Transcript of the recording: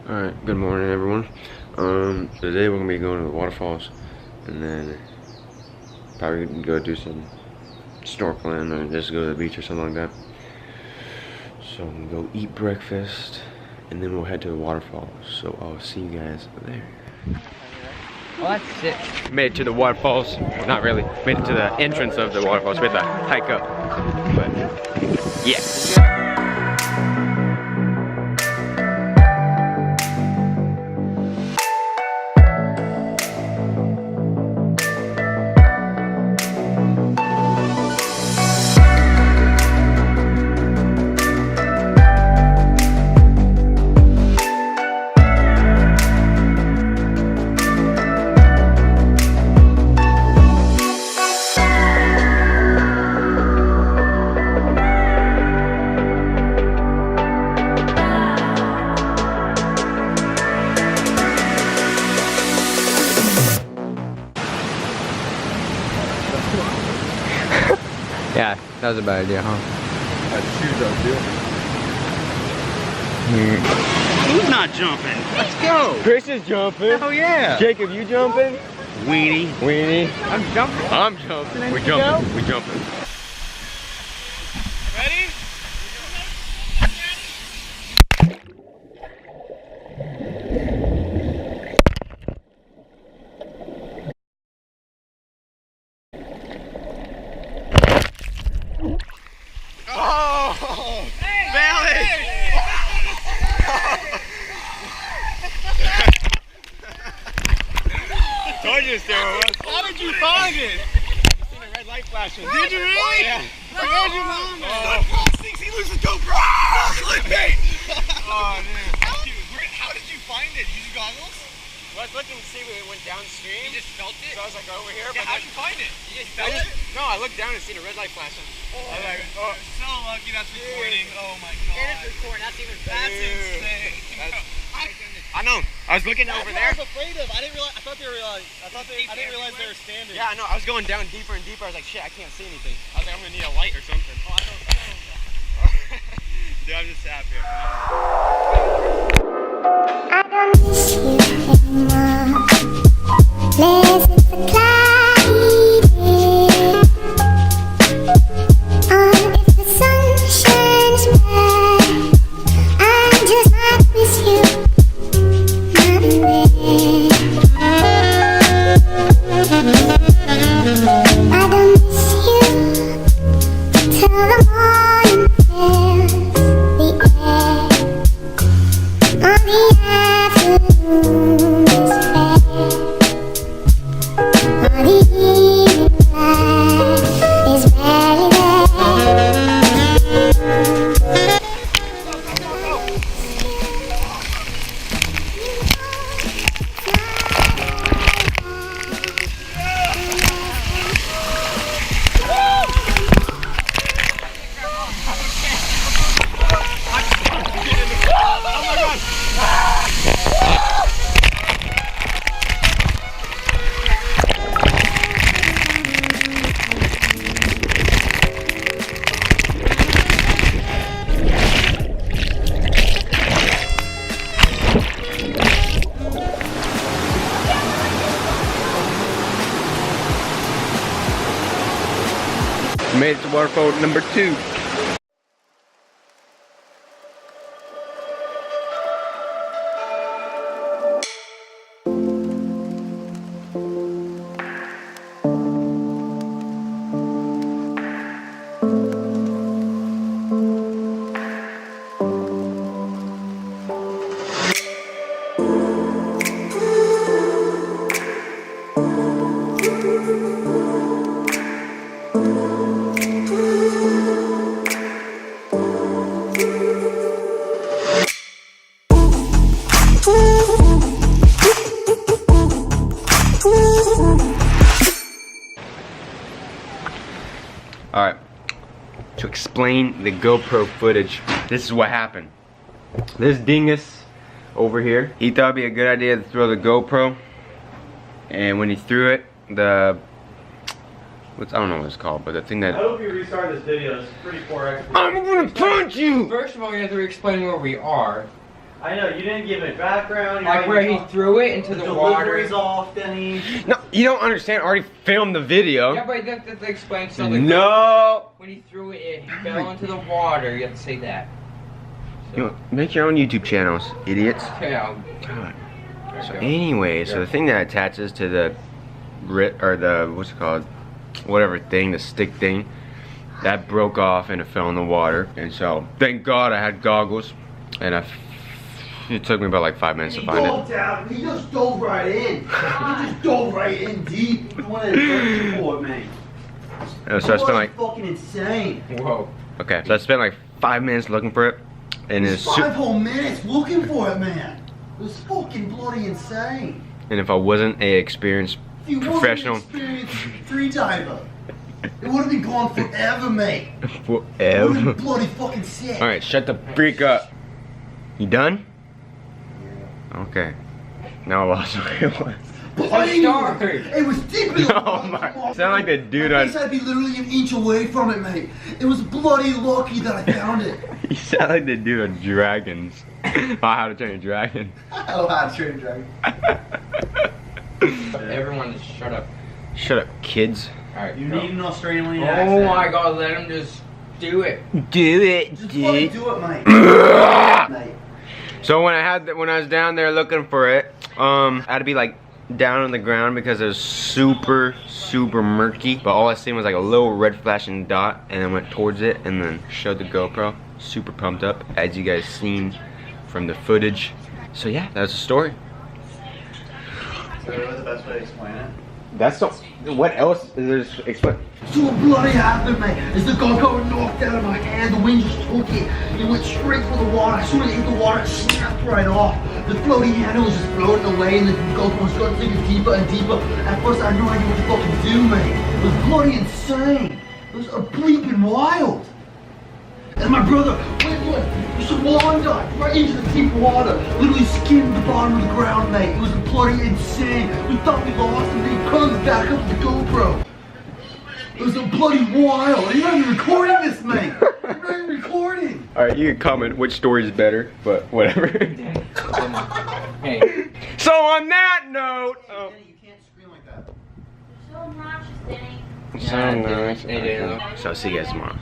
Alright, good morning everyone. Today we're gonna be going to the waterfalls and then probably go do some snorkeling or just go to the beach or something like that. So I'm gonna go eat breakfast and then we'll head to the waterfalls. So I'll see you guys there. Well, that's it. Made it to the waterfalls. Well, not really. Made it to the entrance of the waterfalls. We had to hike up. But yeah. Yeah, that was a bad idea, huh? Who's not jumping? Let's go! Chris is jumping. Oh yeah! Jacob, you jumping? Weenie. Weenie. I'm jumping. I'm jumping. We're jumping. We're jumping. Ready? Oh! Valley! Told you this was. How did you find it? I seen a red light flashing. Did you really? Yeah. Where'd you find it? He loses Gopro. Oh, man. How did you find it? Did you use goggles? Well, I was looking to see when it went downstream. You just felt it? So I was like over here. Yeah, but how'd you find it? You just felt it? No, I looked down and seen a red light flashing. Oh, I was like, oh. so lucky that's recording. Oh my god. And it's recording, that's even better. That's insane. I know. I was looking over there. I was afraid of. I didn't realize. I thought they were like. I didn't realize they were standing. Yeah, I know. I was going down deeper and deeper. I was like, shit, I can't see anything. I was like, I'm gonna need a light or something. Oh, I know. Dude, I'm just happy. I don't miss you anymore. Less it's a cloudy day. If the sun shines bright, I just might miss you, my baby. I don't miss you till the morning fills the air. On the afternoon is fair. On the evening light is barely there. Made it to waterfall number 2. Alright, to explain the GoPro footage, this is what happened. This dingus over here, he thought it'd be a good idea to throw the GoPro, and when he threw it, I don't know what it's called, but the thing that... I hope you restart this video, it's pretty poor explanation. I'm gonna punch you! First of all, you have to explain where we are. I know, you didn't give it background. Like where he threw it into the water. Delivery's off, Denny. No, you don't understand. I already filmed the video. Yeah, but that explains something. No. When he threw it, it fell into the water. You have to say that. You know, make your own YouTube channels, idiots. Okay, God. So anyway, so the thing that attaches to the what's it called? Whatever thing, the stick thing, that broke off and it fell in the water. And so, thank God I had goggles, and it took me about like 5 minutes to find it. Down. He just dove right in. He just dove right in deep. He wanted to support, man. So I spent like fucking insane. Whoa. Okay, so I spent like 5 minutes looking for it, and it's 5 whole minutes looking for it, man. It was fucking bloody insane. and if I wasn't a experienced If you professional, wasn't an experienced free diver, it would have been gone forever, mate. It would have forever. been bloody fucking sick. All right, shut the freak up. You done? Okay. Now I lost where it was. Bloody it was deep in the Oh my! Sound like the dude I on. guess I'd be literally an inch away from it, mate. It was bloody lucky that I found it. You sound like the dude on Dragons. Oh, How to Train a Dragon. Oh, How to Train a Dragon. Everyone just shut up. Shut up, kids. Alright, You go. need an Australian Oh accent. my god, let him just do it. Do it, Just fucking dude. do it, mate. Mate. So when I was down there looking for it, I had to be like down on the ground because it was super murky. But all I seen was like a little red flashing dot, and then went towards it and then showed the GoPro. Super pumped up, as you guys seen from the footage. So yeah, that's the story. So the best way to explain it? That's the. What else is there to explain? So what bloody happened, mate? As the GoPro knocked out of my hand, the wind just took it. It went straight for the water. As soon as it hit the water, it snapped right off. The floating handle was just floating away, and the GoPro was going deeper and deeper. At first, I had no idea what to fucking do, mate. It was bloody insane. It was a bleeping wild. And my brother went like, swan dived right into the deep water, literally skimmed the bottom of the ground, mate. It was bloody insane. We thought we lost him, then he comes back up with the GoPro. It was a bloody wild. You're not even recording this, mate. You're not even recording. All right, you can comment which story is better, but whatever. Hey. So on that note, Danny, you can't scream like that. So obnoxious, Danny. so nice. Hey, Daniel. So I'll see you guys tomorrow.